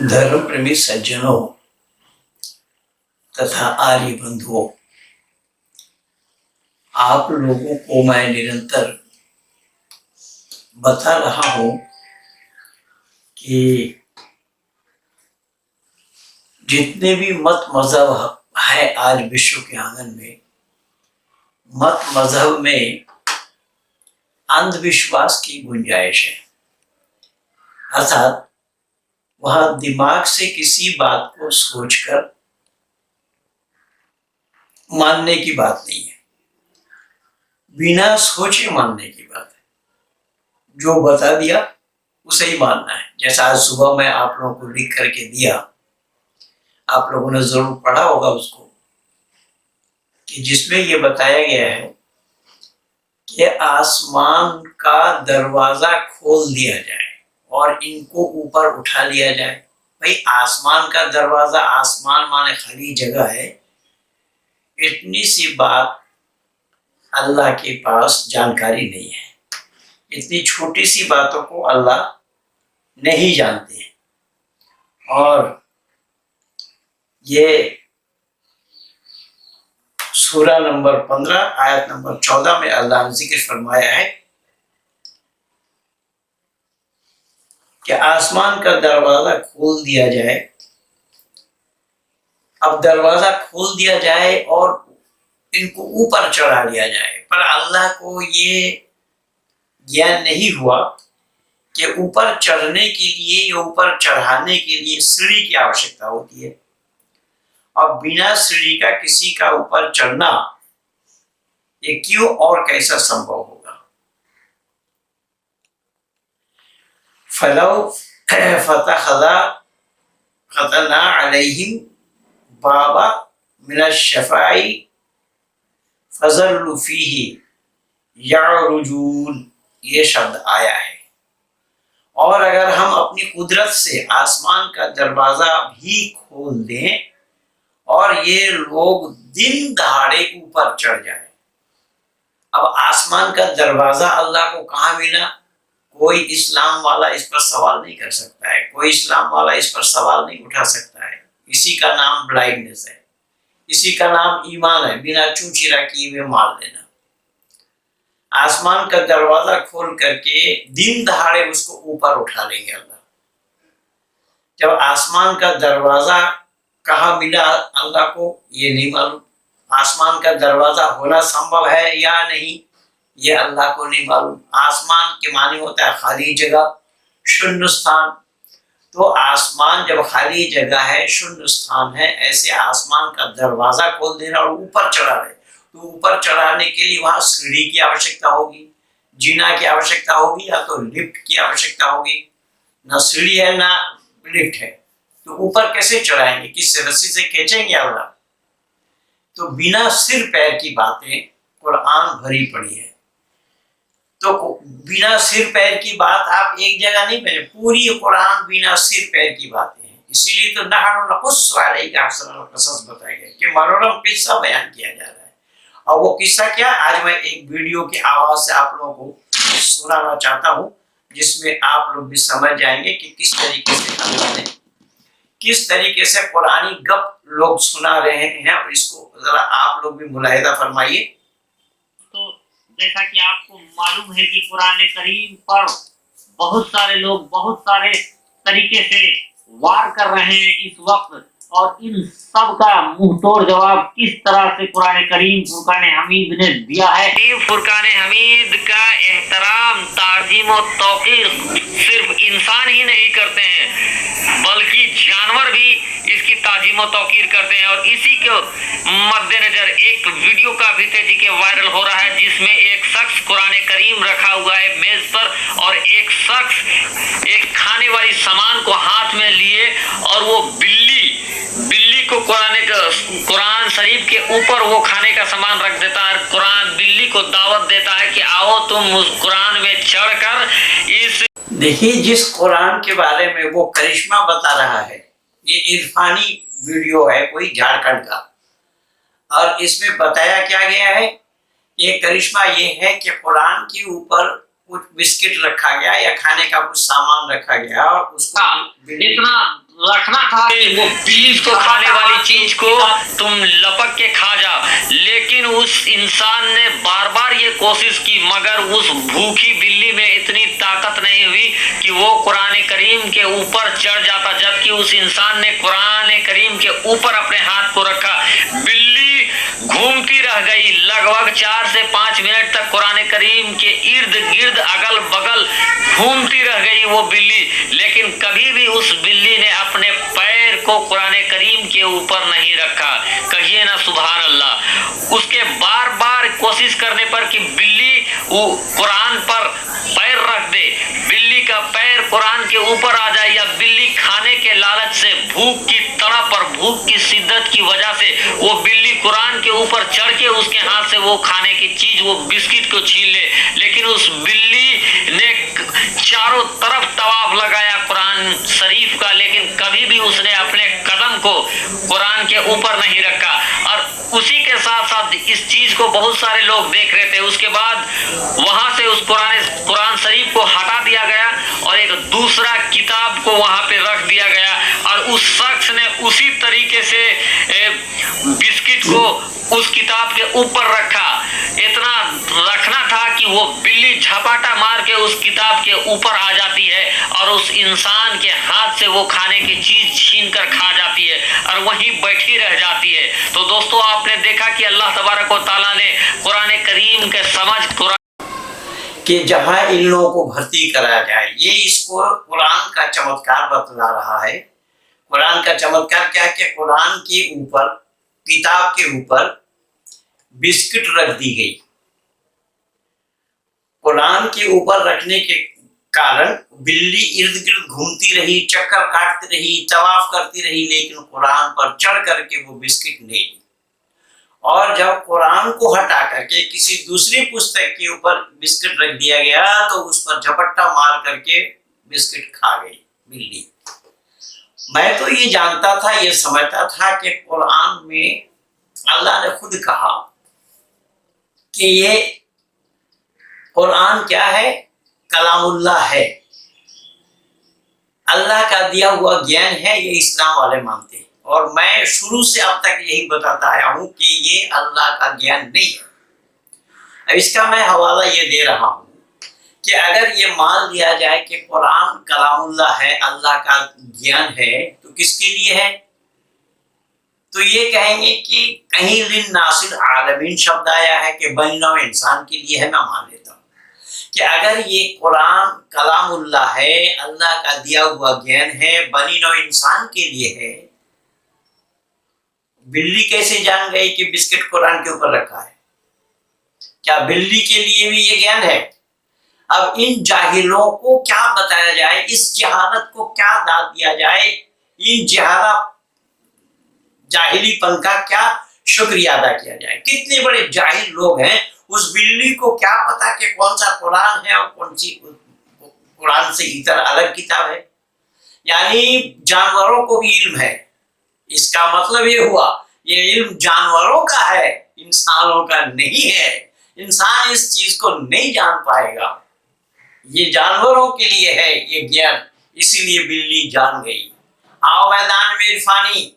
धर्म प्रेमी सज्जनों तथा आर्य बंधुओं, आप लोगों को मैं निरंतर बता रहा हूं कि जितने भी मत मजहब है आज विश्व के आंगन में, मत मजहब में अंधविश्वास की गुंजाइश है। अर्थात वह दिमाग से किसी बात को सोचकर मानने की बात नहीं है, बिना सोचे मानने की बात है। जो बता दिया उसे ही मानना है। जैसा आज सुबह मैं आप लोगों को लिख करके दिया, आप लोगों ने जरूर पढ़ा होगा उसको, कि जिसमें ये बताया गया है कि आसमान का दरवाजा खोल दिया जाए और इनको ऊपर उठा लिया जाए। भाई आसमान का दरवाजा, आसमान माने खाली जगह है, इतनी सी बात अल्लाह के पास जानकारी नहीं है। इतनी छोटी सी बातों को अल्लाह नहीं जानते हैं। और ये सूरा नंबर 15 आयत नंबर 14 में अल्लाह ने जिक्र फरमाया है कि आसमान का दरवाजा खोल दिया जाए। अब दरवाजा खोल दिया जाए और इनको ऊपर चढ़ा लिया जाए, पर अल्लाह को ये ज्ञान नहीं हुआ कि ऊपर चढ़ने के लिए या ऊपर चढ़ाने के लिए सीढ़ी की आवश्यकता होती है। अब बिना सीढ़ी का किसी का ऊपर चढ़ना ये क्यों और कैसा संभव होगा? फलौ फतहना अलैहिम बाबा मिनश शफाई फज़ल्लु फीही यअरुजून, ये शब्द आया है। और अगर हम अपनी कुदरत से आसमान का दरवाजा भी खोल दें और ये लोग दिन दहाड़े ऊपर चढ़ जाए। अब आसमान का दरवाजा अल्लाह को कहाँ मिला? कोई इस्लाम वाला इस पर सवाल नहीं कर सकता है, कोई इस्लाम वाला इस पर सवाल नहीं उठा सकता है। इसी का नाम ब्लाइंडनेस है, इसी का नाम ईमान है, बिना चूचीरा किए हुए मार लेना। आसमान का दरवाजा खोल करके दिन दहाड़े उसको ऊपर उठा लेंगे अल्लाह। जब आसमान का दरवाजा कहाँ मिला अल्लाह को ये नहीं मालूम। आसमान का दरवाजा होना संभव है या नहीं ये अल्लाह को नहीं मालूम। आसमान के माने होता है खाली जगह, शून्य स्थान। तो आसमान जब खाली जगह है, शून्य स्थान है, ऐसे आसमान का दरवाजा खोल देना और ऊपर चढ़ा रहे, तो ऊपर चढ़ाने के लिए वहां सीढ़ी की आवश्यकता होगी, जीना की आवश्यकता होगी, या तो लिफ्ट की आवश्यकता होगी। ना सीढ़ी है ना लिफ्ट है, तो ऊपर कैसे चढ़ाएंगे? किस रस्सी से खींचेंगे अल्लाह? तो बिना सिर पैर की बातें कुरान भरी पड़ी है। तो बिना सिर पैर की बात आप एक जगह नहीं पढ़े, पूरी कुरान बिना सिर पैर की बातें हैं। इसीलिए तो नहनु नकुस्सु अलैका अहसनल क़सस बताया गया कि मनोरम किस्सा बयान किया जा रहा है। और वो किस्सा क्या, आज मैं एक वीडियो की आवाज से आप लोगों को सुनाना चाहता हूँ, जिसमें आप लोग भी समझ जाएंगे कि किस तरीके से अल्लाह ने, किस तरीके से कुरानी गप लोग सुना रहे हैं। और इसको जरा आप लोग भी मुलाहिदा फरमाइए। तो जैसा कि आपको मालूम है कि कुरान करीम पर बहुत सारे लोग बहुत सारे तरीके से वार कर रहे हैं इस वक्त, और इन सब का मुंह तोड़ जवाब किस तरह से कुरान करीम फुरकान हमीद ने दिया है। फुरकान हमीद का एहतराम, ताज़ीम और तौक़ीर सिर्फ इंसान ही नहीं करते हैं बल्कि जानवर भी इसकी ताज़ीम और तौक़ीर करते हैं। और इसी के मद्देनजर एक वीडियो का भी तेजी के वायरल हो रहा है, जिसमें एक शख्स कुरान करीम रखा हुआ है मेज पर, और एक शख्स एक खाने वाली सामान को हाथ में लिए और वो बिल्ली को कुरान शरीफ के ऊपर वो खाने का सामान रख देता है। कुरान बिल्ली को दावत देता है कि आओ तुम उस कुरान में चढ़कर इस। देखिए, जिस कुरान के बारे में वो करिश्मा बता रहा है, ये इरफानी वीडियो है कोई झारखंड का, और इसमें बताया क्या गया है, ये करिश्मा ये है कि कुरान के ऊपर कुछ बिस्किट रखा गया या खाने का कुछ सामान रखा गया और उसको इतना रखना था वो चीज को खाने वाली चीज को तुम लपक के खा जा, लेकिन उस इंसान ने बार बार ये कोशिश की मगर उस भूखी बिल्ली में इतनी ताकत नहीं हुई कि वो कुरान करीम के ऊपर चढ़ जाता, जबकि उस इंसान ने कुरान करीम के ऊपर अपने हाथ को रखा। बिल्ली घूमती रह गई, लगभग 4 से 5 मिनट तक कुरान करीम के इर्द गिर्द अगल बगल घूमती रह गई वो बिल्ली, लेकिन कभी भी उस बिल्ली ने अपने पैर को कुरान करीम के ऊपर नहीं रखा। कहिए ना सुभान अल्लाह। उसके बार बार कोशिश करने पर कि बिल्ली कुरान पर पैर रख दे, बिल्ली का पैर कुरान के ऊपर आ जाए, या बिल्ली खाने के लालच से, भूख की तड़प और भूख की शिद्दत की वजह से वो बिल्ली कुरान के ऊपर चढ़ के उसके हाथ से वो खाने की चीज, वो बिस्किट को छीन ले, लेकिन उस बिल्ली ने चारों तरफ तवाफ लगाया कुरान शरीफ का, लेकिन कभी भी उसने अपने कदम को कुरान के ऊपर नहीं रखा। और उसी के साथ साथ इस चीज को बहुत सारे लोग देख रहे थे। उसके बाद वहां से उस कुरान शरीफ को हटा दिया गया और एक दूसरा किताब को वहां पे रख दिया गया, और उस शख्स ने उसी तरीके से बिस्किट को उस किताब के ऊपर रखा। इतना रखना था कि वो बिल्ली झपाटा मार के उस किताब के ऊपर आ जाती है और उस इंसान के हाथ से वो खाने की चीज छीन कर खा जाती है और वहीं बैठी रह जाती है। तो दोस्तों, आपने देखा कि अल्लाह तबारक व तआला ने कुरान करीम के समझ कि जहां इन लोगों को भर्ती कराया जाए, ये इसको कुरान का चमत्कार बतला रहा है। कुरान का चमत्कार क्या है कि कुरान के ऊपर, किताब के ऊपर बिस्किट रख दी गई। कुरान के ऊपर रखने के कारण बिल्ली इर्द गिर्द घूमती रही, चक्कर काटती रही, तवाफ करती रही, लेकिन कुरान पर चढ़ करके वो बिस्किट नहीं ली। और जब कुरान को हटा करके किसी दूसरी पुस्तक के ऊपर बिस्किट रख दिया गया तो उस पर झपट्टा मार करके बिस्किट खा गई बिल्ली। मैं तो ये जानता था, ये समझता था कि कुरान में अल्लाह ने खुद कहा कि ये कुरान क्या है, कलामुल्लाह है, अल्लाह का दिया हुआ ज्ञान है, ये इस्लाम वाले मानते हैं। और मैं शुरू से अब तक यही बताता आया हूं कि ये अल्लाह का ज्ञान नहीं है। अब इसका मैं हवाला ये दे रहा हूं कि अगर ये मान लिया जाए कि कुरान कलामुल्लाह है, अल्लाह का ज्ञान है, तो किसके लिए है? तो ये कहेंगे कि कहीं लिन नासिर आलमीन शब्द आया है कि बनी नौ इंसान के लिए है। मैं मान लेता हूँ कि अगर ये कुरान कलामुल्लाह है, अल्लाह का दिया हुआ ज्ञान है, बनी नौ इंसान के लिए है, बिल्ली कैसे जान गई कि बिस्किट कुरान के ऊपर रखा है? क्या बिल्ली के लिए भी ये ज्ञान है? अब इन जाहिलों को क्या बताया जाए, इस जहालत को क्या दाद दिया जाए, इन जाहिलीपन का क्या शुक्रिया अदा किया जाए? कितने बड़े जाहिल लोग हैं, उस बिल्ली को क्या पता कि कौन सा कुरान है और कौन सी कुरान से इतर अलग किताब है। यानी जानवरों को भी इल्म है। इसका मतलब ये हुआ ये इल्म जानवरों का है, इंसानों का नहीं है। इंसान इस चीज को नहीं जान पाएगा। ये जानवरों के लिए है ये ज्ञान, इसीलिए बिल्ली जान गई। आओ मैदान में इरफानी,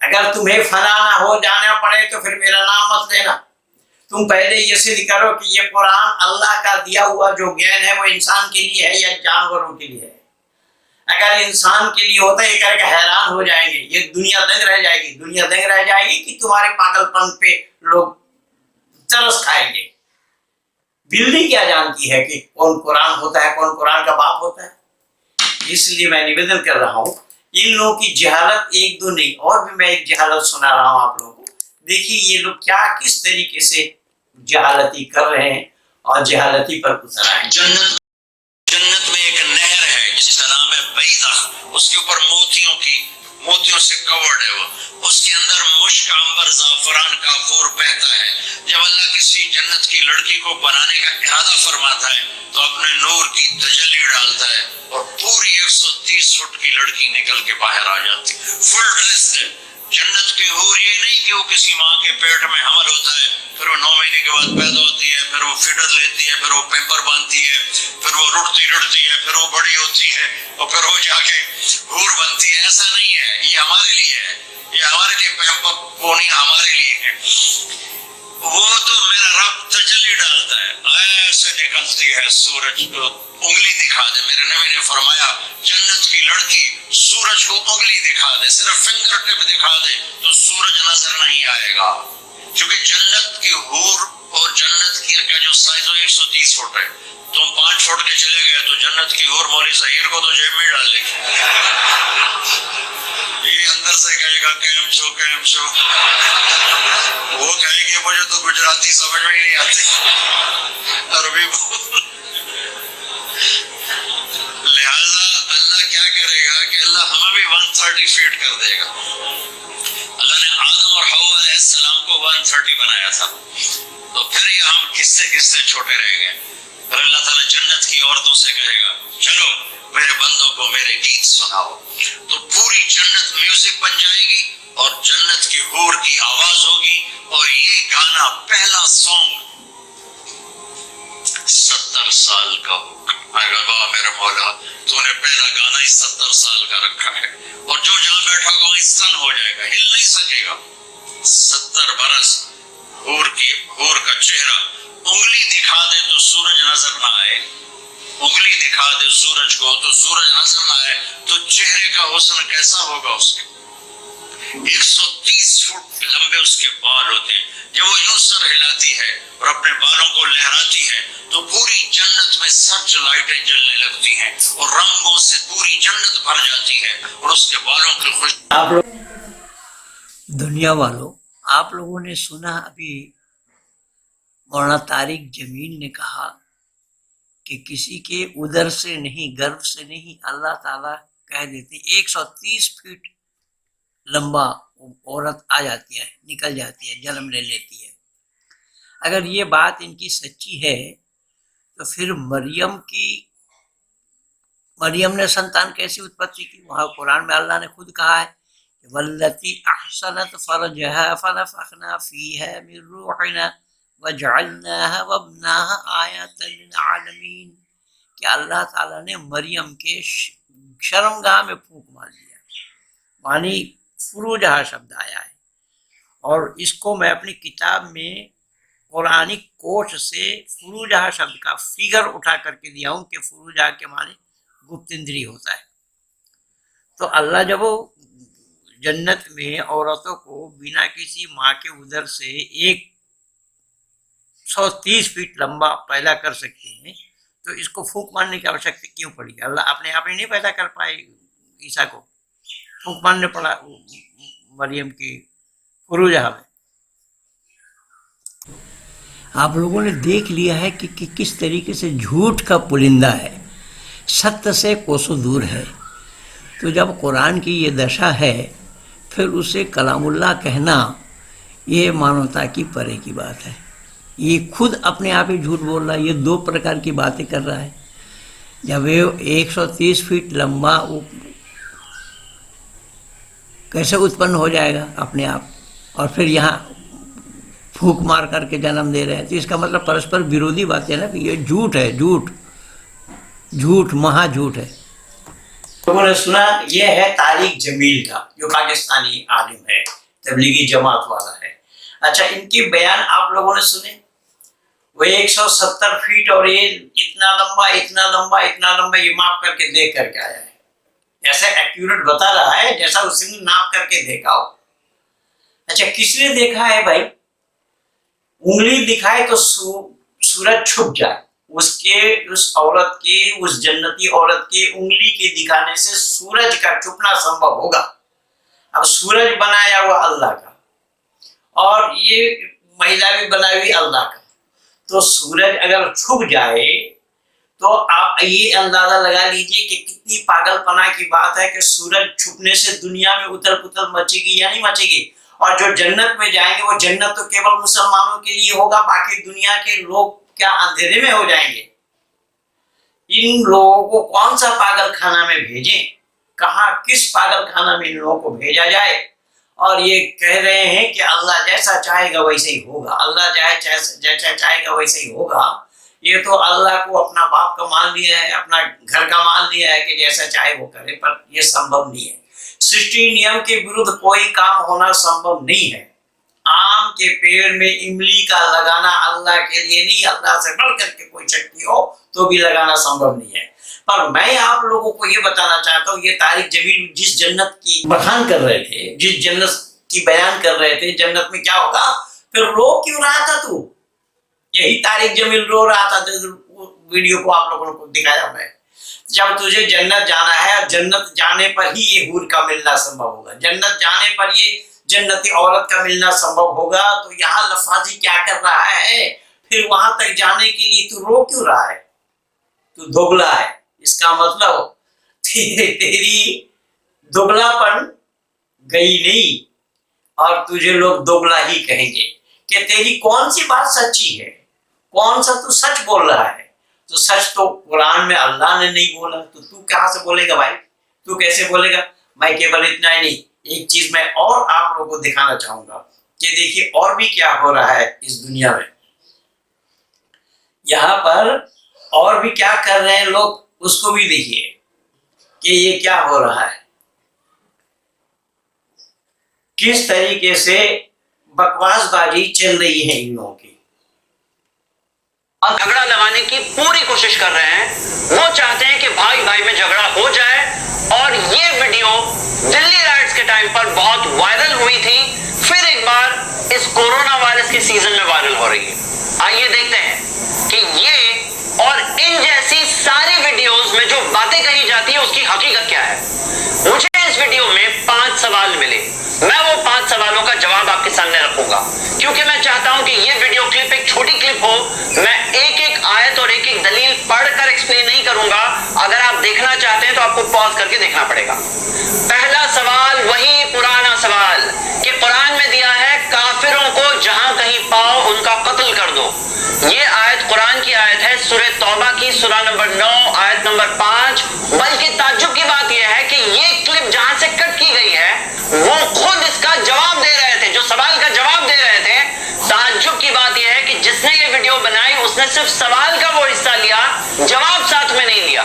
अगर तुम्हें फना ना हो जाना पड़े तो फिर मेरा नाम मत लेना। तुम पहले ये सिद्ध करो कि ये कुरान अल्लाह का दिया हुआ जो ज्ञान है वो इंसान के लिए है या जानवरों के लिए है। अगर इंसान के लिए होता ये करके हैरान हो जाएंगे, ये दुनिया दंग रह जाएगी। दुनिया दंग रह जाएगी कि तुम्हारे पागलपन पे लोग तरस खाएंगे। बिल्ली क्या जानती है कि कौन कुरान होता है, कौन कुरान का बाप होता है? इसलिए मैं निवेदन कर रहा हूँ, इन लोगों की जहालत एक दो नहीं, और भी मैं एक जहालत सुना रहा हूँ आप लोगों को। देखिए ये लोग क्या किस तरीके से जहालती कर रहे हैं और जहालती पर उतर आए। जन्नत में एक नहर है जिसका नाम है बैदा, उसके ऊपर मोतियों से कवर्ड है वो, उसके अंदर मुश्क, अंबर, ज़ाफ़रान, काफूर बहता है। जब अल्लाह किसी जन्नत की लड़की को बनाने का इरादा फरमाता है तो अपने नूर की तजल्ली डालता है और पूरी 130 फुट की लड़की निकल के बाहर आ जाती, फुल ड्रेस्ड है। जन्नत की हूर ये नहीं कि वो किसी माँ के पेट में हमल होता है, फिर वो 9 महीने के बाद पैदा होती है, फिर वो फीडर लेती है, फिर वो पेम्पर बांधती है, फिर वो रुड़ती है, फिर वो बड़ी होती है और फिर वो जाके हूर बनती है। खूबियां हमारे लिए हैं। वो तो मेरा रब तजल्ली डालता है, ऐसे निकलती है सूरज को उंगली दिखा दे। मेरे नबी ने फरमाया जन्नत की लड़की सूरज को उंगली दिखा दे, सिर्फ फिंगर टिप दिखा दे तो सूरज नजर नहीं आएगा, क्योंकि जन्नत की हूर और जन्नत की का जो साइज हो 130 फुट है। तुम 5 फुट के चले गए तो जन्नत की हूर मौली सहीर को तो जेब में डाल लेगी, ये अंदर से कहेगा कैम छो कैम छो, वो कहेगी मुझे तो गुजराती समझ में ही नहीं आती, अरबी लिहाजा अल्लाह क्या करेगा कि अल्लाह हमें भी 130 फीट कर देगा। अल्लाह ने आदम और हव्वा अलैहिस्सलाम को 130 बनाया था, तो फिर ये हम किससे किससे छोटे रह गए। फिर अल्लाह ताला जन्नत की औरतों से कहेगा चलो मेरे बंदों को मेरे गीत सुनाओ, तो पूरी जन्नत म्यूजिक बन जाएगी और जन्नत की हूर की आवाज होगी, और ये गाना पहला सॉन्ग 70 साल का होगा। वाह मेरे मौला, तूने पहला गाना ही 70 साल का रखा है, और जो जहां बैठा होगा वहीं स्तन हो जाएगा, हिल नहीं सकेगा। 70 बरस हूर का चेहरा, उंगली दिखा दे तो सूरज नजर ना आए, उंगली दिखा दे सूरज को तो सूरज नजर ना आए, तो चेहरे का हुस्न कैसा होगा उसके। 130 फुट लंबे उसके बाल होते हैं, जब वो यूं सर हिलाती है और अपने बालों को लहराती है तो पूरी जन्नत में सर्च लाइटें जलने लगती हैं और रंगों से पूरी जन्नत भर जाती है, और उसके बालों की खुश। आप लोग दुनिया वालों, आप लोगों ने सुना अभी मौलाना तारिक जमील ने कहा कि किसी के उदर से नहीं, गर्भ से नहीं, अल्लाह ताला कह देते 130 फीट लंबा औरत आ जाती है, निकल जाती है, जन्म ले लेती है। अगर ये बात इनकी सच्ची है तो फिर मरियम ने संतान कैसी उत्पत्ति की। वहाँ कुरान में अल्लाह ने खुद कहा है वल्लती अहसनत फरजहा फनफखना फीहा मिन रूहिना वजअलनाहा वब्नाहा आयतन लिल आलमीन, कि अल्लाह ताला ने मरियम के शर्मगाह में फूंक मार दिया, मानी फुरूजहा शब्द आया है। और इसको मैं अपनी किताब में कुरानिक कोश से फुरूजहा शब्द का फिगर उठा करके दिया हूँ कि फुरूजहा के माने गुप्त इंद्री होता है। तो अल्लाह जब वो जन्नत में औरतों को बिना किसी माँ के उदर से 130 फीट लंबा पैदा कर सकते हैं, तो इसको फूंक मारने की आवश्यकता क्यों पड़ी। अल्लाह अपने आप ही नहीं पैदा कर पाए ईसा को, फूंक मारने पड़ा मरियम की फुरूजहा में। आप लोगों ने देख लिया है कि किस तरीके से झूठ का पुलिंदा है, सत्य से कोसों दूर है। तो जब कुरान की ये दशा है फिर उसे कलामुल्लाह कहना ये मानवता की परे की बात है। ये खुद अपने आप ही झूठ बोल रहा है, ये 2 प्रकार की बातें कर रहा है। जब ये 130 फीट लंबा कैसे उत्पन्न हो जाएगा अपने आप, और फिर यहाँ फूंक मार करके जन्म दे रहे हैं, तो इसका मतलब परस्पर विरोधी बात है ना कि ये झूठ है, झूठ महाझूठ है। लोगों ने सुना ये है तारिक जमील का, जो पाकिस्तानी आलिम है, तबलीगी जमात वाला है। अच्छा, इनके बयान आप लोगों ने सुने। वो 170 फीट और ये इतना लंबा ये माप करके देख करके आया है, ऐसा एक्यूरेट बता रहा है जैसा उसने नाप करके देखा हो। अच्छा, किसने देखा है भाई। उंगली दिखाए तो सूरज छुप जाए, उस औरत के, उस जन्नती औरत के उंगली के दिखाने से सूरज का छुपना संभव होगा। अब सूरज बनाया हुआ अल्लाह का और ये महिला भी बनाई हुई अल्लाह का, तो सूरज अगर छुप जाए तो आप ये अंदाजा लगा लीजिए कि कितनी पागलपना की बात है कि सूरज छुपने से दुनिया में उथल पुथल मचेगी या नहीं मचेगी। और जो जन्नत में जाएंगे वो जन्नत तो केवल मुसलमानों के लिए होगा, बाकी दुनिया के लोग क्या अंधेरे में हो जाएंगे। इन लोगों को कौन सा पागल खाना में भेजें, कहाँ किस पागल खाना में इन लोगों को भेजा जाए। और ये कह रहे हैं कि अल्लाह जैसा चाहेगा वैसे ही होगा, अल्लाह जैसा चाहेगा वैसे ही होगा। ये तो अल्लाह को अपना बाप का मान लिया है, अपना घर का मान लिया है कि जैसा चाहे वो करे, पर यह संभव नहीं है। सृष्टि नियम के विरुद्ध कोई काम होना संभव नहीं है। आम के पेड़ में इमली का लगाना अल्लाह के लिए नहीं, अल्लाह से बढ़ करके कोई शक्ति हो तो भी लगाना संभव नहीं है। पर मैं आप लोगों को ये बताना चाहता हूँ, ये तारिक जमील जिस जन्नत की बखान कर रहे थे, जिस जन्नत की बयान कर रहे थे, जन्नत में क्या होगा, फिर रो क्यों रहा था तू? यही तारिक जमील रो रहा था, वीडियो को आप लोगों को दिखाया मैं। जब तुझे जन्नत जाना है, जन्नत जाने पर ही ये हूर का मिलना संभव होगा, जन्नत जाने पर ये जन्नती औरत का मिलना संभव होगा। तो यहाँ लफाजी क्या कर रहा है, फिर वहां तक जाने के लिए तू रो क्यों रहा है? तू दोगला है, इसका मतलब तेरी दोगलापन गई नहीं, और तुझे लोग दोगला ही कहेंगे कि तेरी कौन सी बात सच्ची है, कौन सा तू सच बोल रहा है। तो सच तो कुरान में अल्लाह ने नहीं बोला, तो तू कहां से बोलेगा भाई? तू कैसे बोलेगा? मैं केवल इतना ही नहीं, एक चीज मैं और आप लोगों को दिखाना चाहूंगा कि देखिए और भी क्या हो रहा है इस दुनिया में। यहाँ पर और भी क्या कर रहे हैं लोग, उसको भी देखिए कि ये क्या हो रहा है, किस तरीके से बकवासबाजी चल रही है इन लोगों की। झगड़ा लगाने की पूरी कोशिश कर रहे हैं। वो चाहते हैं कि भाई भाई में झगड़ा हो जाए, और ये वीडियो दिल्ली राइट्स के टाइम पर बहुत वायरल हुई थी, फिर एक बार इस कोरोना वायरस के सीजन में वायरल हो रही है। आइए देखते हैं कि ये और इन जैसी सारी वीडियोस में जो बातें कही जाती है उसकी हकीकत क्या है। मुझे इस वीडियो में 5 सवाल मिले, मैं वो 5 सवालों का जवाब आपके सामने रखूंगा, क्योंकि मैं चाहता हूं कि ये वीडियो क्लिप एक छोटी क्लिप हो। मैं एक एक आयत और एक एक दलील पढ़कर एक्सप्लेन नहीं करूंगा। अगर आप देखना चाहते हैं तो आपको पॉज करके देखना पड़ेगा। पहला सवाल वही पुराना सवाल कि कुरान में दिया है काफिरों को जहां कहीं पाओ उनका कत्ल कर दो। ये आयत कुरान की आयत है, सूरह तौबा की सूरा नंबर 9 आयत नंबर 5। बल्कि ताज्जुब की बात यह है कि ये क्लिप जहां से कट की गई है वो खुद इसका जवाब दे रहे थे, जो सवाल का जवाब दे रहे थे। ताज्जुब की बात यह है कि जिसने ये वीडियो बनाई उसने सिर्फ सवाल का वो हिस्सा लिया, जवाब साथ में नहीं लिया।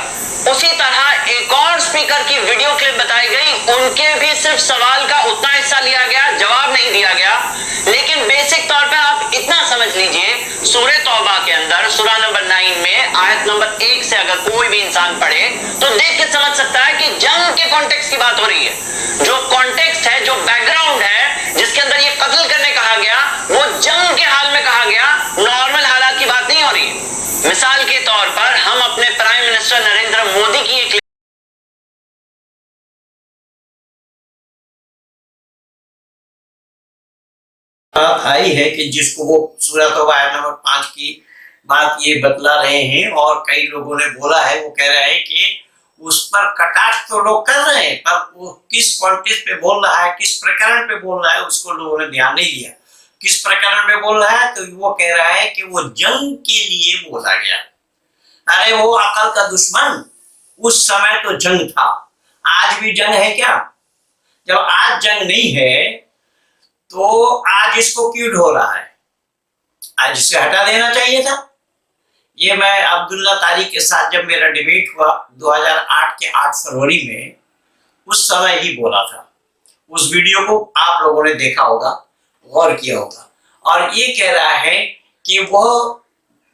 उसी तरह एक और स्पीकर की वीडियो क्लिप बताई गई, उनके भी सिर्फ सवाल का उतना हिस्सा लिया गया, जवाब नहीं दिया गया। लेकिन बेसिक तौर पे आप इतना समझ लीजिए, सूरह तौबा के अंदर सूरा नंबर 9 में आयत नंबर 1 से अगर कोई भी इंसान पढ़े तो देख के समझ सकता है कि जंग के कॉन्टेक्स्ट की बात हो रही है। जो कॉन्टेक्स्ट है, जो बैकग्राउंड है जिसके अंदर ये कत्ल करने कहा गया, वो जंग के हाल में कहा गया, नॉर्मल हालात की बात नहीं हो रही है। मिसाल के तौर पर हम अपने प्राइम मिनिस्टर नरेंद्र मोदी की एक बात आई है कि जिसको वो सूरह तौबा आयत नंबर 5 की बात ये बतला रहे हैं, और कई लोगों ने बोला है, वो कह रहे हैं कि उस पर कटाक्ष तो लोग कर रहे हैं, पर वो किस कॉन्टेक्स्ट पे बोल रहा है, किस प्रकरण पे बोल रहा है, उसको लोगों ने ध्यान नहीं दिया। किस प्रकरण में बोल रहा है, तो वो कह रहा है कि वो जंग के लिए बोला गया। अरे वो अकल का दुश्मन, उस समय तो जंग था, आज भी जंग है क्या? जब आज जंग नहीं है तो आज इसको क्यों ढो रहा है? आज इसे हटा देना चाहिए था। ये मैं अब्दुल्ला तारिक के साथ जब मेरा डिबेट हुआ 2008 के 8 फरवरी में, उस समय ही बोला था। उस वीडियो को आप लोगों ने देखा होगा, गौर किया होगा, और ये कह रहा है कि वह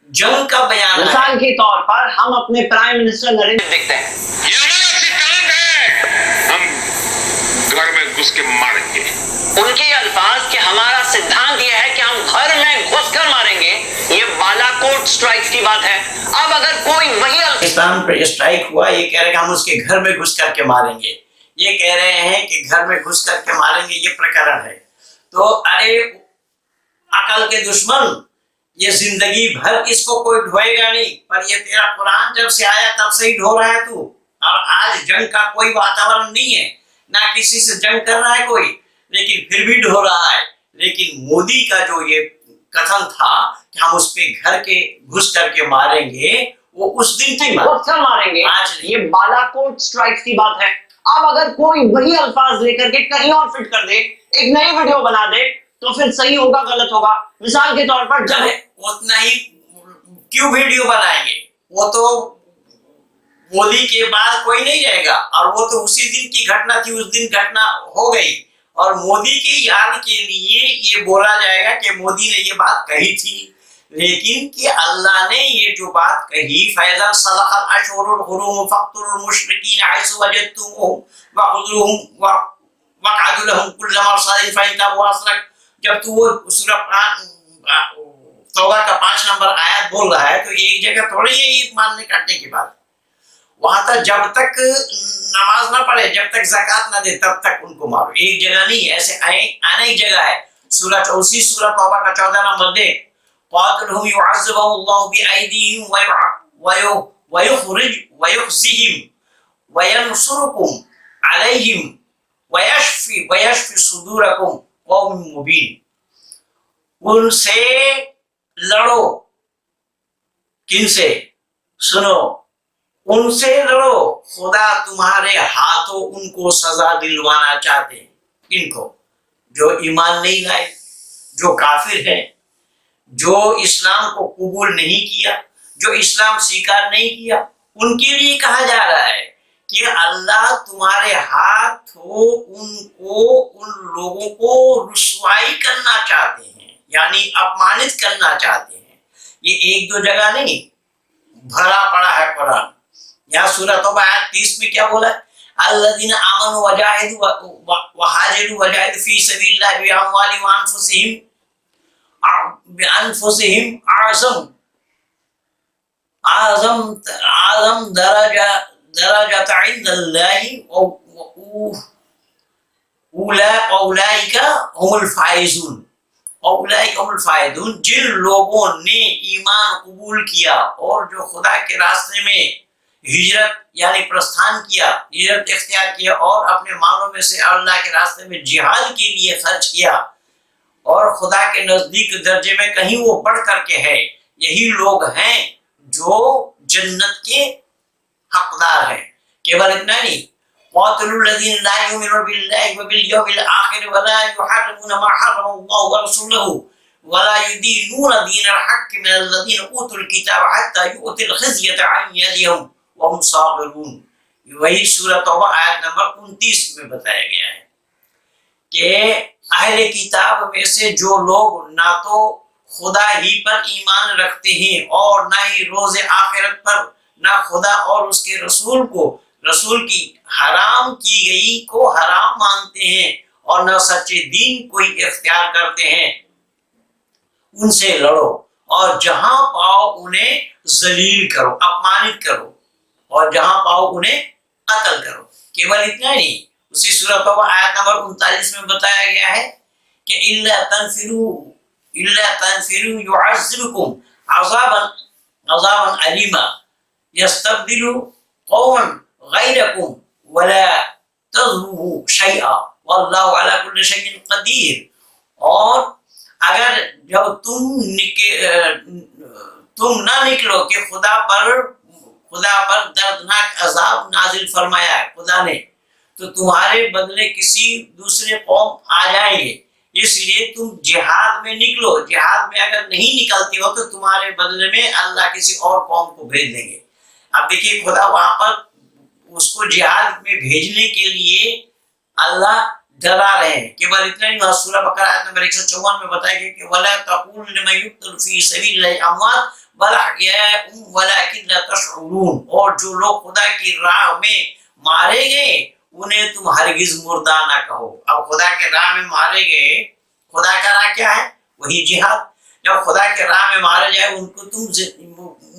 जंग का बयान है। मिसाल के तौर पर हम अपने प्राइम मिनिस्टर नरेंद्र देखते हैं। ये हमारा सिद्धांत है, हम घर में घुस के मारेंगे। उनके अल्फाज कि हमारा सिद्धांत यह है कि हम घर में घुसकर मारेंगे, ये बालाकोट स्ट्राइक्स की बात है। अब अगर कोई वही पाकिस्तान पर स्ट्राइक हुआ, ये कह रहे हैं कि हम उसके घर में घुस करके मारेंगे, ये कह रहे हैं कि घर में घुस करके मारेंगे, ये प्रकरण है। तो अरे अकल के दुश्मन, ये जिंदगी भर इसको कोई ढोएगा नहीं, पर ये तेरा कुरान जब से आया तब से ही ढो रहा है तू। और आज जंग का कोई वातावरण नहीं है, ना किसी से जंग कर रहा है कोई, लेकिन फिर भी ढो रहा है। लेकिन मोदी का जो ये कथन था कि हम उस पे घर के घुस करके मारेंगे, वो उस दिन थी मारेंगे, आज ये बालाकोट स्ट्राइक्स की बात है। अब अगर कोई वही अल्फाज लेकर के कहीं और फिट कर दे, एक नई वीडियो बना दे, तो फिर सही होगा गलत होगा। मिसाल के तौर पर जब उतना ही क्यों वीडियो बनाएंगे, वो तो मोदी के बाद कोई नहीं रहेगा, और वो तो उसी दिन की घटना थी, उस दिन घटना हो गई, اور مودی کی یاد کے لیے یہ بولا جائے گا کہ مودی نے یہ بات کہی تھی، لیکن کہ اللہ نے یہ جو بات کہی فَإِذَا انْسَلَخَ الْأَشْهُرُ الْحُرُمُ فَاقْتُلُوا الْمُشْرِكِينَ حَيْثُ وَجَدتُّمُوهُمْ وَاقْعُدُوا لَهُمْ كُلَّ مَرْصَدٍ فَإِنْ تَابُوا وَأَصْلَحُوا۔ جب تو وہ سورہ توبہ کا 5 نمبر آیت بول رہا ہے تو ایک جگہ تھوڑی ہے یہ ماننے کاٹنے کی بات، وہاں تک جب تک نماز نہ پڑھے، جب تک زکوٰۃ نہ دے تب تک ان کو مارو۔ ایک جگہ نہیں، ایسے آنے ایک جگہ ہے، اسی سورہ توبہ کا 14 نمبر دے، قاتلهم يعذبهم الله بأيديهم ويخزيهم وينصركم عليهم ويشفي صدور قوم مبين۔ ان سے لڑو، کن سے؟ سنو، ان سے لڑو، خدا تمہارے ہاتھوں ان کو سزا دلوانا چاہتے ہیں۔ ان کو جو ایمان نہیں لائے، جو کافر ہیں، جو اسلام کو قبول نہیں کیا، جو اسلام سیکار نہیں کیا، ان کے لیے کہا جا رہا ہے کہ اللہ تمہارے ہاتھ ہو ان لوگوں کو رسوائی کرنا چاہتے ہیں، یعنی اپمانت کرنا چاہتے ہیں۔ یہ ایک دو جگہ نہیں، بھرا پڑا ہے قرآن۔ یہاں سورہ توبہ آیت 30 میں کیا بولا ہے؟ الذین آمنوا وہاجروا وجاہدوا فی سبیل اللہ باموالہم وانفسہم اعظم درجات عند اللہ اولئک هم الفائزون۔ اولئک هم الفائزون، جن لوگوں نے ایمان قبول کیا اور جو خدا کے راستے میں ہجرت یعنی پرستھان کیا، ہجرت اختیار کیا اور اپنے مالوں میں سے اللہ کے راستے میں جہاد کے لیے خرچ کیا اور خدا کے نزدیک درجے میں کہیں وہ بڑھ کر کے ہے، یہی لوگ ہیں جو جنت کے حقدار ہیں۔ کیول اتنا نہیں، قاتلوا الذین لا یؤمنون باللہ وبالیوم الآخر ولا یحرمون ما حرم اللہ ورسولہ ولا يدينون دين الحق من الذين اوتوا الكتاب حتى يؤتوا الخزية عن يدهم وهم صاغرون۔ وہی سورہ توبہ آیت نمبر 29 میں بتایا گیا ہے کہ اہل کتاب میں سے جو لوگ نہ تو خدا ہی پر ایمان رکھتے ہیں اور نہ ہی روز آخرت پر، نہ خدا اور اس کے رسول کو، رسول کی حرام کی گئی کو حرام مانتے ہیں اور نہ سچے دین کو ہی اختیار کرتے ہیں، ان سے لڑو اور جہاں پاؤ انہیں ذلیل کرو، اپمانت کرو، اور جہاں پاؤ انہیں قتل کرو۔ کیول اتنا نہیں، اسی سورہ توبہ آیت نمبر 39 میں بتایا گیا ہے کہ الا تنفروا يعذبكم عذابا علیما یستبدل قوما غیرکم ولا تضروه شیئا واللہ علی کل شیء قدیر۔ اور اگر جب تم نہ نکلو کہ خدا پر دردناک عذاب نازل فرمایا ہے خدا نے، تو تمہارے بدلے کسی دوسرے قوم آ جائیں گے، اس لیے تم جہاد میں نکلو۔ جہاد میں اگر نہیں نکلتے ہو تو تمہارے بدلے میں اللہ کسی اور قوم کو بھیج دیں گے۔ اب دیکھیے خدا وہاں پر اس کو جہاد میں بھیجنے کے لیے اللہ ڈرا رہے ہیں۔ کیول اتنا نہیں، سورہ بقرہ آیت نمبر 154 میں بتایا گیا کہ وَلَا تَقُولُوا لِمَن يُقْتَلُ فِي سَبِيلِ اللَّهِ أَمْوَاتٌ بَلْ أَحْيَاءٌ وَلَٰكِن لَّا تَشْعُرُونَ۔ اور جو لوگ خدا کی راہ میں مارے گئے انہیں تم ہرگز مردہ نہ کہو۔ اب خدا کے راہ میں مارے گئے، خدا کا راہ کیا ہے؟ وہی جہاد۔ جب خدا کے راہ میں مارے جائے ان کو تم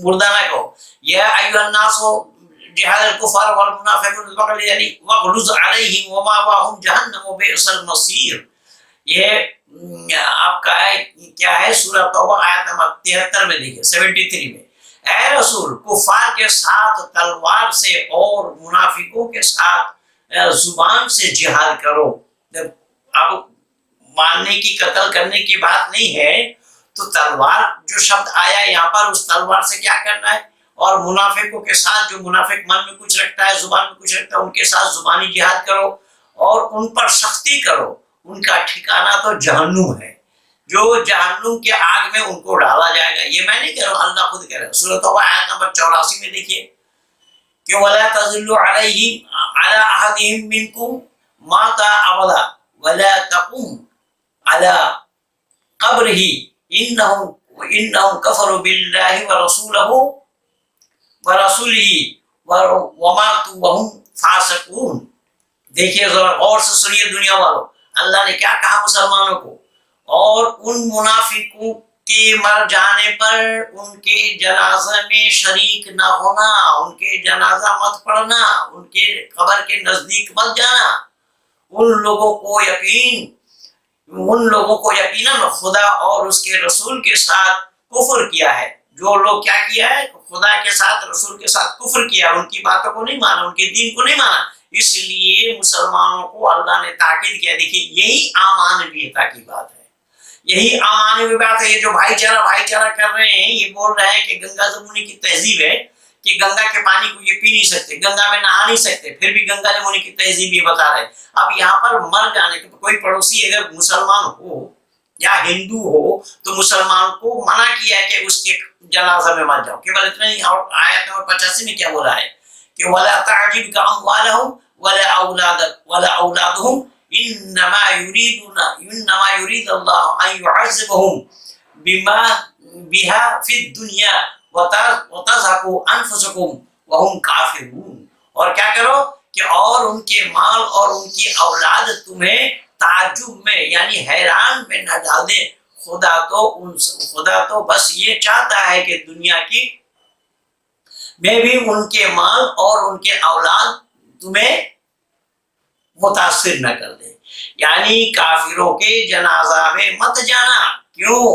مردہ نہ کہو۔ یا ایھا الناس جہاد الکفار والمنافقون واغلظ علیہم ومأواہم جہنم وبئس المصیر۔ یہ آپ کا کیا ہے؟ سورہ توبہ آیت نمبر 73 میں دیکھیے، 73 میں، اے رسول کفار کے ساتھ تلوار سے اور منافقوں کے ساتھ زبان سے جہاد کرو۔ جب اب مارنے کی، قتل کرنے کی بات نہیں ہے تو تلوار جو شبد آیا یہاں پر، اس تلوار سے کیا کرنا ہے؟ اور منافقوں کے ساتھ، جو منافق من میں کچھ رکھتا ہے، زبان میں کچھ رکھتا ہے، ان کے ساتھ زبانی جہاد کرو اور ان پر سختی کرو۔ ان کا ٹھکانہ تو جہنم ہے، جو جہنم کے آگ میں ان کو ڈالا جائے گا۔ یہ میں نہیں کہہ رہا ہوں، اللہ خود کہہ رہا ہے۔ سورۃ توبہ آیت نمبر 84 میں دیکھیے کہ وَلَا تَزِلُّوا عَلَيْهِمْ عَلَىٰ أَحَدٍ مِّنكُمْ مَاتَ أَبَدًا ولا تقم على قبره إنهم كفروا بالله ورسوله وماتوا وهم فاسقون. دیکھیے ذرا غور سے سنیے دنیا والوں، اللہ نے کیا کہا مسلمانوں کو، اور ان منافقوں کے مر جانے پر ان کے جنازہ میں شریک نہ ہونا، ان کے جنازہ مت پڑھنا، ان کے قبر کے نزدیک مت جانا. ان لوگوں کو یقیناً خدا اور اس کے رسول کے ساتھ کفر کیا ہے. جو لوگ کیا کیا ہے، خدا کے ساتھ رسول کے ساتھ کفر کیا، ان کی باتوں کو نہیں مانا، ان کے دین کو نہیں مانا. اس لیے مسلمانوں کو اللہ نے تاکید کیا. دیکھیے یہی امانویتہ کی بات ہے، یہی امانوی بات ہے. یہ جو بھائی چارہ کر رہے ہیں، یہ بول رہے ہیں کہ گنگا جمنی کی تہذیب ہے کہ گنگا کے پانی کو یہ پی نہیں سکتے، گنگا میں نہا نہیں سکتے، پھر بھی گنگا جمنی کی تہذیب یہ بتا رہے ہیں. اب یہاں پر مر جانے کے کوئی پڑوسی اگر مسلمان ہو یا ہندو ہو تو مسلمان کو منع کیا ہے کہ اس کے جنازہ میں مت جاؤ. کیول اتنا ہی. اور آیت نمبر 85 میں کیا بولا ہے کہ وَلَا تَعْجِبْكَ أَمْوَالُهُمْ وَلَا أَوْلَادُهُمْ إِنَّمَا يُرِيدُ اللَّهُ أَن يُعَذِّبَهُمْ بِهَا فِي الدُّنْيَا وَتَزْهَقُ أَنفُسُكُمْ وَهُمْ كَافِرُونَ. اور کیا کرو کہ اور ان کے مال اور ان کی اولاد تمہیں تعجب میں یعنی حیران میں نہ ڈال دے. خدا تو بس یہ چاہتا ہے کہ دنیا کی میں بھی ان کے مال اور ان کے اولاد تمہیں متاثر نہ کر دے. یعنی کافروں کے جنازہ میں مت جانا. کیوں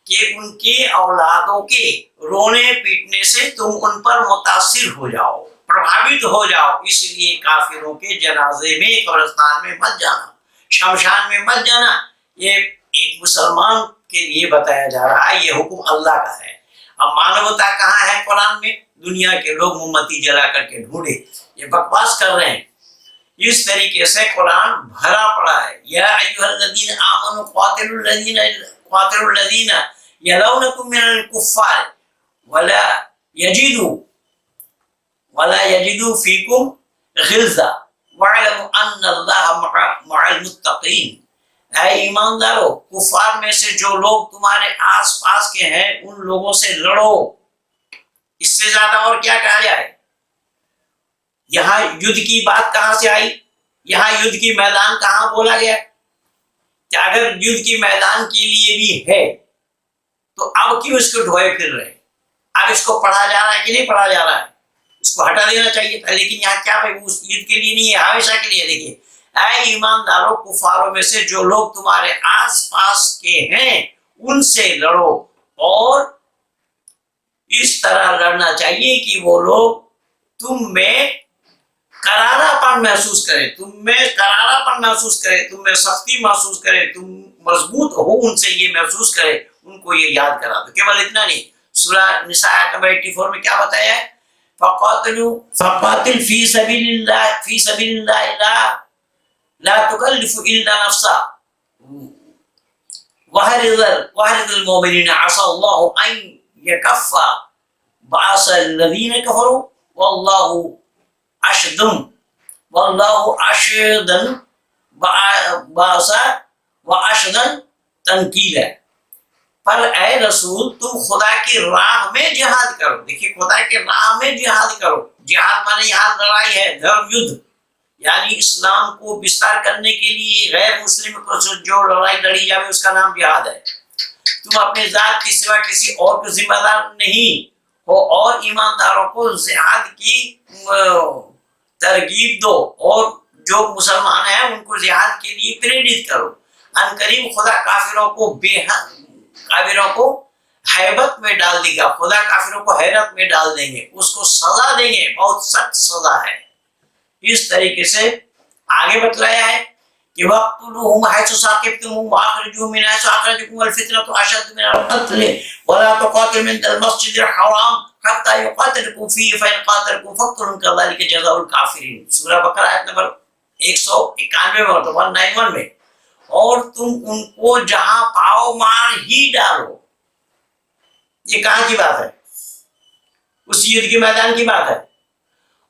کہ ان کے اولادوں کے رونے پیٹنے سے تم ان پر متاثر ہو جاؤ، پربھاوت ہو جاؤ. اس لیے کافروں کے جنازے میں قبرستان میں مت جانا، شمشان میں مت جانا. یہ ایک مسلمان کے لیے بتایا جا رہا ہے، یہ حکم اللہ کا ہے. اب مانوتا کہاں ہے قرآن میں؟ دنیا کے لوگ موم بتی جلا کر کے ڈھونڈے، یہ بکواس کر رہے ہیں. اس طریقے سے قرآن بھرا پڑا ہے. یا ایھا الذین آمنوا قاتلوا الذین یلونکم من الکفار ولا یجدوا فیکم غلظہ واعلموا ان اللہ مع المتقین. اے ایماندارو، کفار میں سے جو لوگ تمہارے آس پاس کے ہیں ان لوگوں سے لڑو. اس سے زیادہ اور کیا کہا جائے؟ یہاں یدھ کی بات کہاں سے آئی؟ یہاں یدھ کی میدان کہاں بولا گیا؟ کہ اگر یدھ کی میدان کے لیے بھی ہے تو اب کیوں اس کو ڈھوئے پھر رہے ہیں؟ اب اس کو پڑھا جا رہا ہے کہ نہیں پڑھا جا رہا ہے؟ اس کو ہٹا دینا چاہیے تھا. لیکن یہاں کیا ہے؟ اس یدھ کے لیے نہیں ہے، ہمیشہ کے لیے. دیکھیے اے ایمانداروں، کفاروں میں سے جو لوگ تمہارے آس پاس کے ہیں ان سے لڑو، اور اس طرح لڑنا چاہیے کہ وہ لوگ تم میں کرارا پن محسوس کرے، تم میں سختی محسوس کرے، تم مضبوط ہو ان سے یہ محسوس کرے، ان کو یہ یاد کرا دو. کیول اتنا نہیں. سورہ نساء آیت نمبر 84 میں کیا بتایا ہے؟ فقاتل فی سبیل اللہ لا تکلف الا نفسا وحرض المؤمنین عسى اللہ ان یکف باس الذین کفروا واللہ اشد باسا واشد تنکیلا. پر اے رسول تم خدا کی راہ میں جہاد کرو. دیکھیے خدا کی راہ میں جہاد کرو. جہاد مانے یہاں لڑائی ہے، دھرم یدھ، یعنی اسلام کو بستار کرنے کے لیے غیر مسلم کو جو لڑائی لڑی جائے اس کا نام جہاد ہے. تم اپنے ذات کی سوا کسی اور کو ذمہ دار نہیں ہو، اور ایمانداروں کو جہاد کی ترغیب دو، اور جو مسلمان ہیں ان کو جہاد کے لیے پریرت کرو. ان قریب خدا کافروں کو حیبت میں ڈال دے گا. خدا کافروں کو حیرت میں ڈال دیں گے، اس کو سزا دیں گے، بہت سخت سزا ہے. اس طریقے سے آگے بتلایا ہے کہ وَاقْتُلُوهُمْ حَيْثُ ثَقِفْتُمُوهُمْ وَأَخْرِجُوهُمْ مِنْ حَيْثُ أَخْرَجَكُمُ وَالْفِتْنَةُ أَشَدُّ مِنَ الْقَتْلِ وَلَا تُقَاتِلُوا عِندَ الْمَسْجِدِ الْحَرَامِ حَتَّى يُقَاتِلُوكُمْ فِيهِ فَإِنْ قَاتَلُوكُمْ فَاقْتُلُوهُمْ كَذَلِكَ جَزَاءُ الْكَافِرِينَ. سورہ بقرہ آیت نمبر 191 میں، 191 میں. اور تم ان کو جہاں پاؤ مار ہی ڈالو. یہ کہاں کی بات ہے؟ اس یدھ کے میدان کی بات ہے.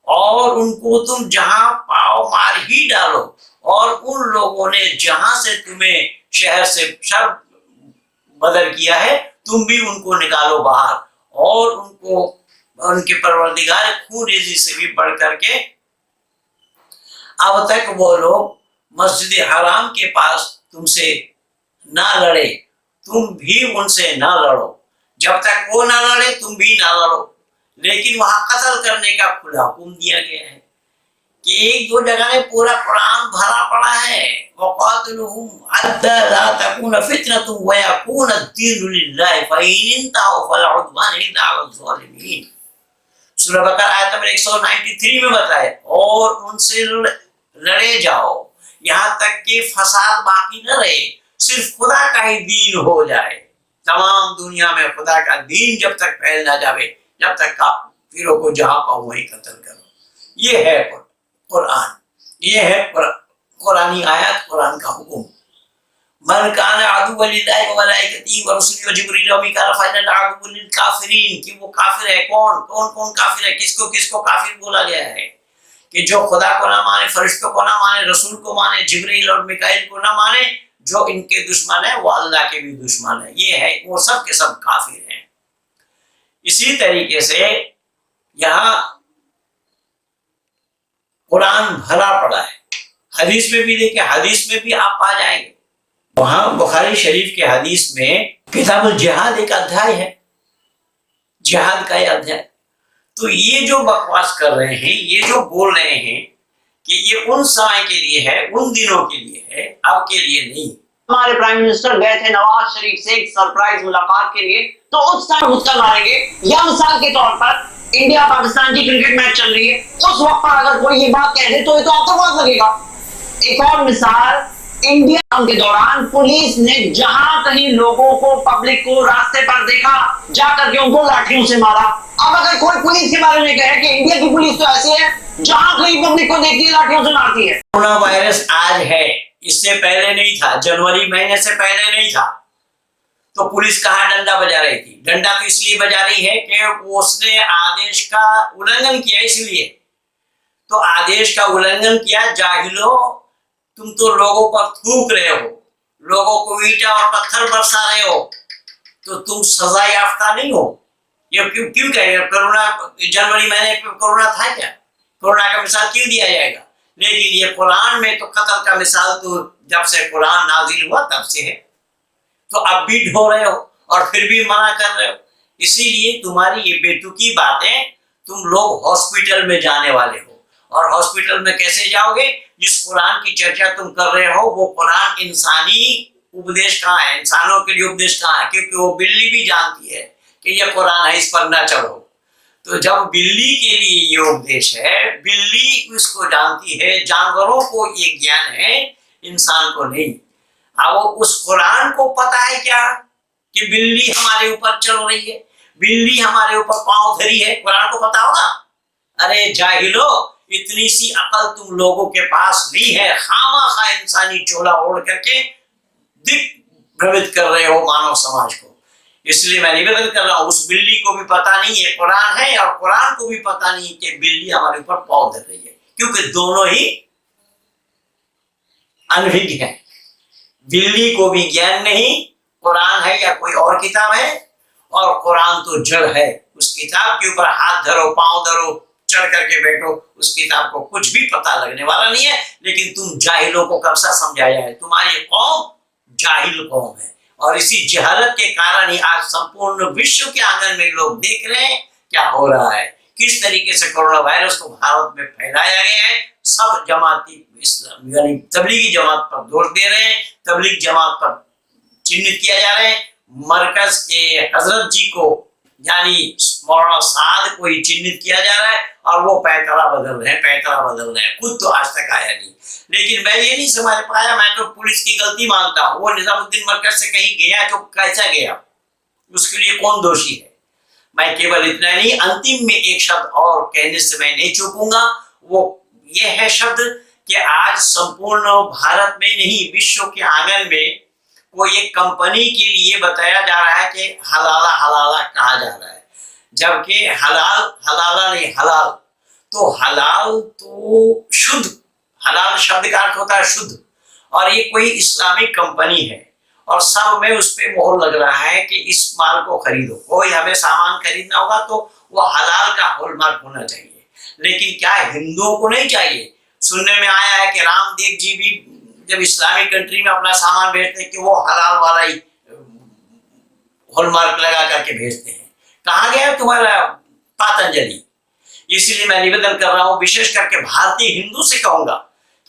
اور ان کو تم جہاں پاؤ مار ہی ڈالو، اور ان لوگوں نے جہاں سے تمہیں شہر سے شر بدر کیا ہے تم بھی ان کو نکالو باہر، اور ان کو ان کے پروردگار خون ریزی سے بھی بڑھ کر کے اب تک وہ لوگ مسجد حرام کے پاس تم سے نہ لڑے، تم بھی ان سے نہ لڑو، جب تک وہ نہ لڑے تم بھی نہ لڑو۔ لیکن وہاں قتل کرنے کا کھلا حکم دیا گیا ہے کہ ایک دو جگہ میں پورا قرآن بھرا پڑا ہے، وَقَاتِلُوهُمْ حَتَّىٰ لَا تَكُونَ فِتْنَةٌ وَيَكُونَ الدِّينُ لِلَّهِ فَإِنِ انتهوا فَلَا عُدْوَانَ إِلَّا عَلَى الظَّالِمِينَ۔ سورہ بقرہ آیت نمبر 193 میں بتایا، اور ان سے لڑے جاؤ یہاں تک کہ فساد باقی نہ رہے، صرف خدا کا ہی دین ہو جائے۔ تمام دنیا میں خدا کا دین جب تک پھیل نہ جاوے، جب تک کافروں کو جہاں پاؤ وہیں قتل کرو۔ یہ ہے قرآن، یہ ہے قرآنی آیات، قرآن کا حکم۔ من کان عدو للہ وملائکتہ ورسلہ وجبریل ومیکائیل فإن اللہ عدو للکافرین، کہ وہ کافر ہے، کون کافر ہے، کس کو کافر بولا گیا ہے؟ کہ جو خدا کو نہ مانے، فرشتوں کو نہ مانے، رسول کو مانے، جبریل اور میکائیل کو نہ مانے، جو ان کے دشمن ہیں وہ اللہ کے بھی دشمن ہیں، یہ ہے وہ سب کے سب کافر ہیں۔ اسی طریقے سے یہاں قرآن بھرا پڑا ہے، حدیث میں بھی دیکھیں، حدیث میں بھی آپ پا جائیں گے، وہاں بخاری شریف کے حدیث میں کتاب الجہاد ایک ادھیائے ہے، جہاد کا ایک ادھیائے۔ تو یہ جو بکواس کر رہے ہیں، یہ جو بول رہے ہیں کہ یہ ان سمے کے لیے ہے، ان دنوں کے لیے ہے، اب کے لیے نہیں۔ ہمارے پرائم منسٹر گئے تھے نواز شریف سے ایک سرپرائز ملاقات کے لیے، تو اس ٹائم مطلع ماریں گے، یا مثال کے طور پر انڈیا پاکستان کی کرکٹ میچ چل رہی ہے، اس وقت پر اگر کوئی یہ بات کہہ دے تو یہ تو آتنکواد لگے گا۔ ایک اور مثال، انڈیا کے دوران پولیس نے جہاں کہیں لوگوں کو، پبلک کو راستے پر دیکھا، جا کر کے ان کو لاٹھیوں سے مارا۔ اب اگر کوئی پولیس کے بارے میں کہے کہ انڈیا کی پولیس تو ایسی ہے جہاں کہیں پبلک کو دیکھتی ہے لاٹھیوں سے مارتی ہے۔ کورونا وائرس آج ہے، اس سے پہلے نہیں تھا، جنوری مہینے سے پہلے نہیں تھا، تو پولیس کہاں ڈنڈا بجا رہی تھی؟ ڈنڈا تو اس لیے بجا رہی ہے کہ اس نے آدیش کا النگھن کیا، اس لیے تو آدیش کا النگھن کیا۔ جاہلو، تم تو لوگوں پر تھوک رہے ہو، لوگوں کو اینٹا اور پتھر برسا رہے ہو، تو تم سزا یافتہ نہیں ہو۔ یہ کیوں کہے گا؟ کرونا جنوری مہینے میں کرونا تھا کیا؟ کرونا کا مثال کیوں دیا جائے گا؟ لیکن یہ قرآن میں تو قتل کا مثال تو جب سے قرآن نازل ہوا تب سے ہے، تو اب بھی ڈھو رہے ہو اور پھر بھی منع کر رہے ہو۔ اسی لیے تمہاری یہ بے تکی باتیں، تم لوگ ہاسپٹل میں جانے والے ہو، اور ہاسپٹل میں کیسے جاؤ گے؟ جس قرآن کی چرچا تم کر رہے ہو وہ قرآن انسانی اپدیش کہاں ہے، انسانوں کے لیے اپدیش کہاں ہے؟ کیونکہ وہ بلی بھی جانتی ہے کہ یہ قرآن ہے، اس پر نہ چڑھو۔ تو جب بلی کے لیے یہ اپدیش ہے، بلی اس کو جانتی ہے، جانوروں کو یہ گیان ہے، انسان کو نہیں۔ اب اس قرآن کو پتا ہے کیا کہ بلی ہمارے اوپر چل رہی ہے، بلی ہمارے اوپر پاؤں دھری ہے، قرآن کو پتا ہوگا؟ ارے جاہلو، اتنی سی عقل تم لوگوں کے پاس نہیں ہے، خامہ خواہ انسانی چولا اوڑھ کر کے دک بھرمت کر رہے ہو مانو سماج کو۔ اس لیے میں نویدن کر رہا ہوں، اس بلی کو بھی پتا نہیں ہے قرآن ہے، اور قرآن کو بھی پتا نہیں کہ بلی ہمارے اوپر پاؤں دھر رہی ہے، کیونکہ دونوں ہی انبھگ ہیں۔ بلی کو بھی گیان نہیں قرآن ہے یا کوئی اور کتاب ہے، اور قرآن تو جڑ ہے، اس کتاب کے اوپر ہاتھ دھرو، پاؤں دھرو، چڑھ کر کے بیٹھو، اس کتاب کو کچھ بھی پتہ لگنے والا نہیں ہے۔ لیکن تم جاہلوں کو کب سا سمجھایا ہے؟ تمہاری قوم جاہل قوم ہے، اور اسی جہالت کے کارن ہی آج سمپورن وشو کے آنگن میں لوگ دیکھ رہے ہیں کیا ہو رہا ہے، کس طریقے سے کورونا وائرس کو بھارت میں پھیلایا گیا ہے۔ سب جماعتی یعنی تبلیغی جماعت پر دوش دے رہے ہیں، تبلیغ جماعت پر چنت کیا جا رہا ہے، مرکز کے حضرت جی کو یعنی مولانا سعد کو ہی چنت کیا جا رہا ہے، اور وہ پیکرا بدل رہے ہیں، خود تو آج تک آیا نہیں۔ لیکن میں یہ نہیں سمجھ پایا، میں تو پولیس کی غلطی مانتا ہوں، وہ نظام الدین مرکز سے کہیں گیا تو کیسا گیا، اس کے لیے کون دوشی ہے؟ میں کیول اتنا نہیں، انتم میں ایک شبد اور کہنے سے میں نہیں چوکوں گا، وہ یہ ہے شبد کہ آج سمپورن بھارت میں نہیں، وشو کے آنگن میں کوئی ایک کمپنی کے لیے بتایا جا رہا ہے کہ حلالہ کہا جا رہا ہے، جبکہ حلالہ نہیں، حلال تو شدھ हलाल शब्द का अर्थ होता है शुद्ध, और ये कोई इस्लामिक कंपनी है और सब में उस पे मोहर लग रहा है कि इस माल को खरीदो। कोई हमें सामान खरीदना होगा तो वो हलाल का हॉलमार्क होना चाहिए। लेकिन क्या हिंदुओं को नहीं चाहिए? सुनने में आया है कि रामदेव जी भी जब इस्लामिक कंट्री में अपना सामान भेजते हैं कि वो हलाल वाला ही हॉलमार्क लगा करके भेजते हैं। कहाँ गया तुम्हारा पतंजलि? इसीलिए मैं निवेदन कर रहा हूँ, विशेष करके भारतीय हिंदू से कहूंगा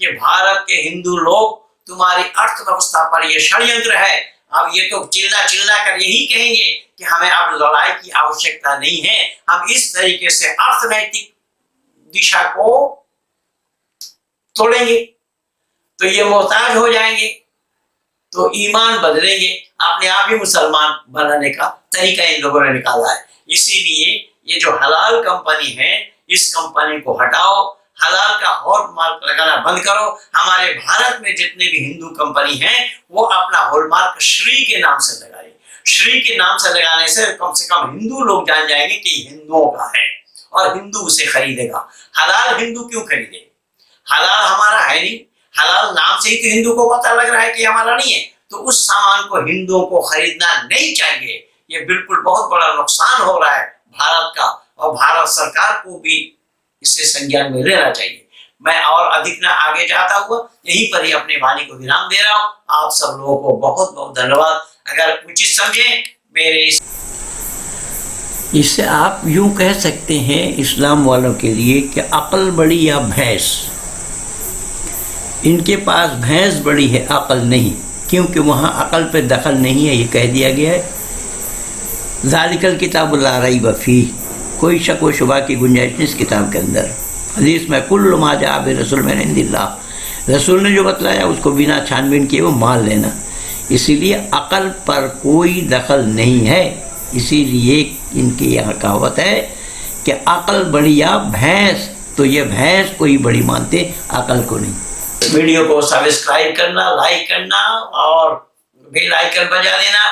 कि भारत के हिंदू लोग, तुम्हारी अर्थव्यवस्था पर ये षड्यंत्र है। अब ये तो चिल्ला चिल्ला कर यही कहेंगे कि हमें अब लड़ाई की आवश्यकता नहीं है, हम इस तरीके से अर्थनैतिक दिशा को तोड़ेंगे तो ये मोहताज हो जाएंगे, तो ईमान बदलेंगे, अपने आप ही मुसलमान बनाने का तरीका इन लोगों ने निकाला है। इसीलिए ये जो हलाल कंपनी है, इस कंपनी को हटाओ, हलाल का हॉलमार्क लगाना बंद करो। हमारे भारत में जितने भी हिंदू कंपनी हैं वो अपना हॉलमार्क श्री के नाम से लगाए। श्री के नाम से लगाने से कम हिंदू लोग जान जाएंगे कि हिंदुओं का है और हिंदू उसे खरीदेगा। हलाल हिंदू क्यों खरीदे? हलाल हमारा है नहीं, हलाल नाम से ही तो हिंदू को पता लग रहा है कि हमारा नहीं है, तो उस सामान को हिंदुओं को खरीदना नहीं चाहिए। ये बिल्कुल बहुत बड़ा नुकसान हो रहा है भारत का, और भारत सरकार को भी इससे संज्ञान में लेना चाहिए। मैं और अधिक ना आगे जाता हुआ यहीं पर ही अपने वाणी को विराम दे रहा हूँ। आप सब लोगों को बहुत बहुत धन्यवाद। अगर उचित समझे मेरे इससे आप यूं कह सकते हैं इस्लाम वालों के लिए कि अक्ल बड़ी या भैंस। इनके पास भैंस बड़ी है, अक्ल नहीं, क्योंकि वहाँ अक्ल पे दखल नहीं है। ये कह दिया गया है ज़ालिकल किताबु ला रैब फीह, कोई शक व शुबा की गुंजाइश नहीं इस किताब के अंदर। हदीस में कुल्लु मा जाअ बि रसूल मिन इंदिल्लाह, रसूल ने जो बतलाया उसको बिना छानबीन किए वो मान लेना। इसीलिए अक़ल पर कोई दखल नहीं है। इसीलिए इनकी यहाँ कहावत है कि अक़ल बड़ी या भैंस, तो ये भैंस को ही बड़ी मानते, अक़ल को नहीं। वीडियो को सब्सक्राइब करना, लाइक करना और बेल आइकन बजा देना।